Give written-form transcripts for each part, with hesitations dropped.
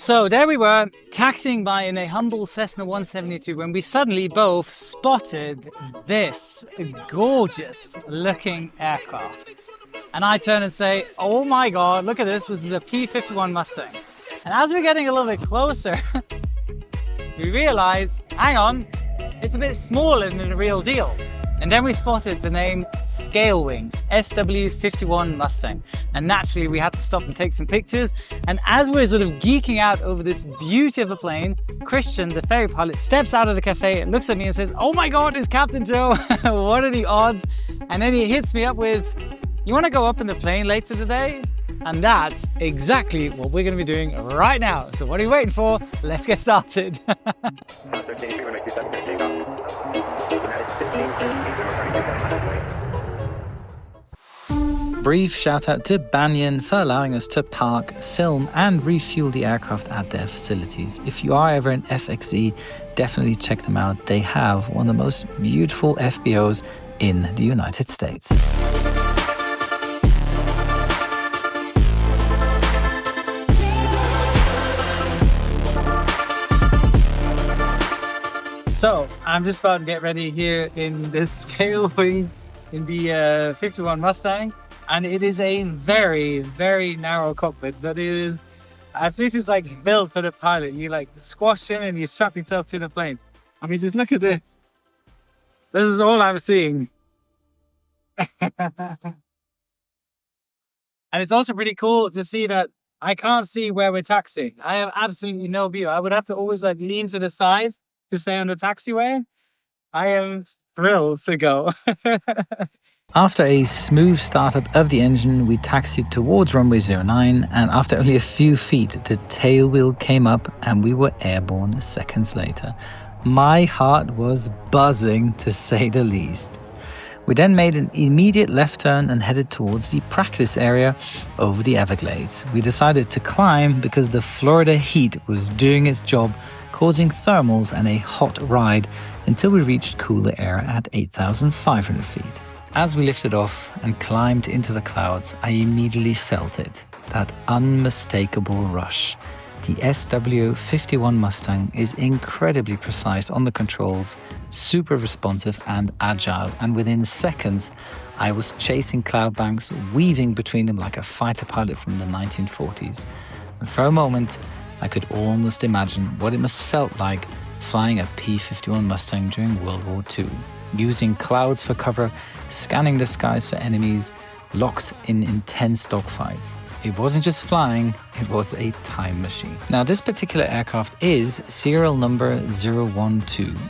So there we were, taxiing by in a humble Cessna 172 when we suddenly both spotted this gorgeous looking aircraft. And I turn and say, oh my God, look at this. This is a P-51 Mustang. And as we're getting a little bit closer, we realize, hang on, it's a bit smaller than the real deal. And then we spotted the name Scalewings, SW51 Mustang. And naturally we had to stop and take some pictures. And as we're sort of geeking out over this beauty of a plane, Christian, the ferry pilot, steps out of the cafe and looks at me and says, oh my God, it's Captain Joe. What are the odds? And then he hits me up with, you want to go up in the plane later today? And that's exactly what we're going to be doing right now. So what are you waiting for? Let's get started. Brief shout out to Banyan for allowing us to park, film and refuel the aircraft at their facilities. If you are ever in FXE, definitely check them out. They have one of the most beautiful FBOs in the United States. So I'm just about to get ready here in this Scalewing in the 51 Mustang, and it is a very, very narrow cockpit, but it is as if it's like built for the pilot. You like squash in and you strap yourself to the plane. I mean, just look at this. This is all I'm seeing. And it's also pretty cool to see that I can't see where we're taxiing. I have absolutely no view. I would have to always like lean to the side to stay on the taxiway. I am thrilled to go. After a smooth startup of the engine, we taxied towards runway 09, and after only a few feet, the tail wheel came up and we were airborne seconds later. My heart was buzzing, to say the least. We then made an immediate left turn and headed towards the practice area over the Everglades. We decided to climb because the Florida heat was doing its job, causing thermals and a hot ride until we reached cooler air at 8,500 feet. As we lifted off and climbed into the clouds, I immediately felt it, that unmistakable rush. The SW51 Mustang is incredibly precise on the controls, super responsive and agile, and within seconds I was chasing cloud banks, weaving between them like a fighter pilot from the 1940s. And for a moment, I could almost imagine what it must felt like flying a P-51 Mustang during World War II, using clouds for cover, scanning the skies for enemies, locked in intense dogfights. It wasn't just flying, it was a time machine. Now, this particular aircraft is serial number 012,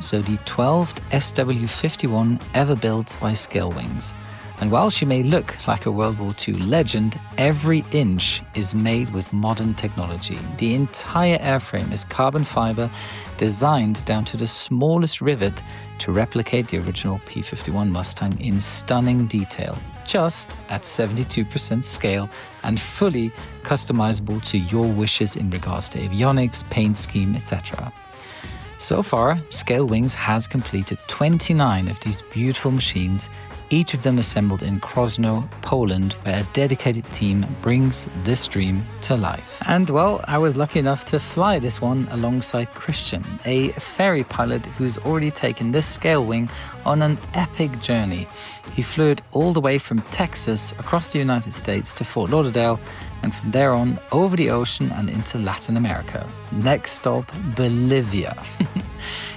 so the 12th SW51 ever built by Scalewings. And while she may look like a World War II legend, every inch is made with modern technology. The entire airframe is carbon fiber, designed down to the smallest rivet to replicate the original P-51 Mustang in stunning detail, just at 72% scale and fully customizable to your wishes in regards to avionics, paint scheme, etc. So far, Scalewings has completed 29 of these beautiful machines, each of them assembled in Krosno, Poland, where a dedicated team brings this dream to life. And well, I was lucky enough to fly this one alongside Christian, a ferry pilot who's already taken this Scalewing on an epic journey. He flew it all the way from Texas across the United States to Fort Lauderdale, and from there on over the ocean and into Latin America. Next stop, Bolivia.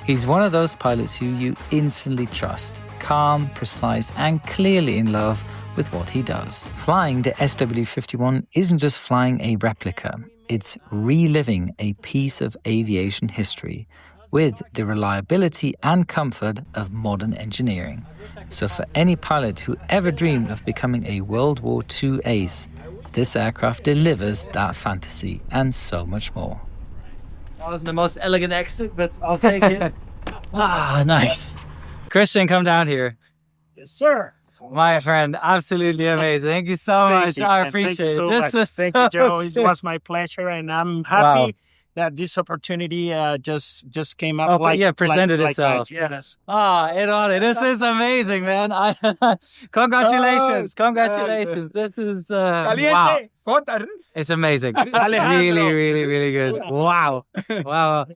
He's one of those pilots who you instantly trust. Calm, precise, and clearly in love with what he does. Flying the SW51 isn't just flying a replica, it's reliving a piece of aviation history with the reliability and comfort of modern engineering. So for any pilot who ever dreamed of becoming a World War II ace, this aircraft delivers that fantasy and so much more. That wasn't the most elegant exit, but I'll take it. Ah, nice. Christian, come down here. Yes, sir. My friend, absolutely amazing. Thank you so much. I appreciate it. Thank you, Joe. It was my pleasure, and I'm happy that this opportunity just came up. Presented itself. That. Yes. This is amazing, man. Congratulations. This is wow. It's amazing. It's really, really, really good. Wow.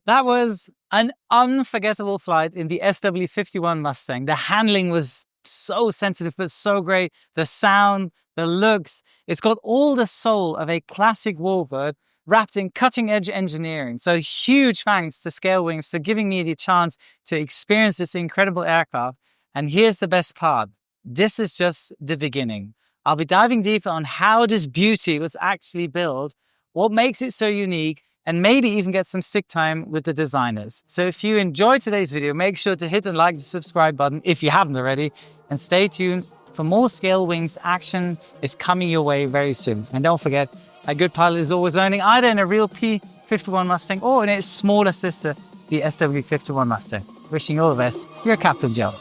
That was an unforgettable flight in the SW-51 Mustang. The handling was so sensitive, but so great. The sound, the looks. It's got all the soul of a classic warbird wrapped in cutting-edge engineering. So huge thanks to Scalewings for giving me the chance to experience this incredible aircraft. And here's the best part. This is just the beginning. I'll be diving deeper on how this beauty was actually built, what makes it so unique, and maybe even get some stick time with the designers. So if you enjoyed today's video, make sure to hit the like and subscribe button if you haven't already, and stay tuned for more Scalewings action is coming your way very soon. And don't forget, a good pilot is always learning, either in a real P-51 Mustang or in its smaller sister, the SW-51 Mustang. Wishing you all the best. You're Captain Joe.